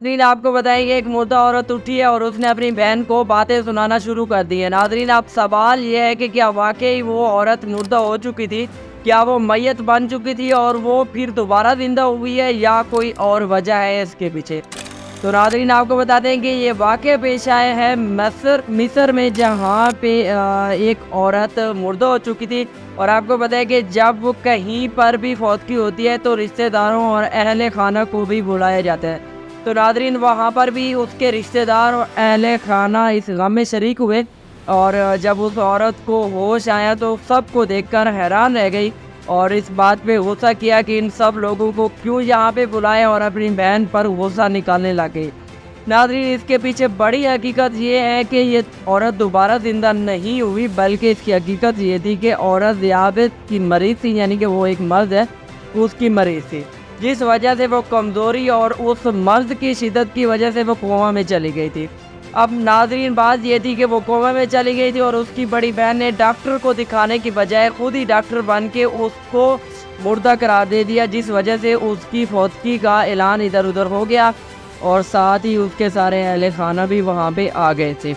नाज़रीन आपको बताएं कि एक मुर्दा औरत उठी है और उसने अपनी बहन को बातें सुनाना शुरू कर दी है। नाज़रीन अब सवाल ये है कि क्या वाकई वो औरत मुर्दा हो चुकी थी? क्या वो मैयत बन चुकी थी और वो फिर दोबारा जिंदा हुई है या कोई और वजह है इसके पीछे? तो नाज़रीन आपको बता दें कि ये वाक़या पेश आया है मिस्र में, जहाँ पे एक औरत मुर्दा हो चुकी थी। और आपको पता है कि जब वो कहीं पर भी फौतगी होती है तो रिश्तेदारों और अहले खाना को भी बुलाया जाता है। तो नाज़रीन वहाँ पर भी उसके रिश्तेदार और अहले खाना इस गम में शरीक हुए। और जब उस औरत को होश आया तो सबको देखकर हैरान रह गई और इस बात पे गुस्सा किया कि इन सब लोगों को क्यों यहाँ पे बुलाया, और अपनी बहन पर गुस्सा निकालने लगे। नाज़रीन इसके पीछे बड़ी हकीकत ये है कि ये औरत दोबारा ज़िंदा नहीं हुई, बल्कि इसकी हकीकत ये थी कि औरत ज़ियादत की मरीज़ थी, यानी कि वो एक मर्द है, उसकी मरीज़ थी, जिस वजह से वो कमज़ोरी और उस मर्द की शिद्दत की वजह से वो कोमा में चली गई थी। अब नाज़रीन बात ये थी कि वो कोमा में चली गई थी और उसकी बड़ी बहन ने डॉक्टर को दिखाने की बजाय खुद ही डॉक्टर बन के उसको मुर्दा करार दे दिया, जिस वजह से उसकी फौतगी का ऐलान इधर उधर हो गया और साथ ही उसके सारे अहले खाना भी वहाँ पे आ गए थे।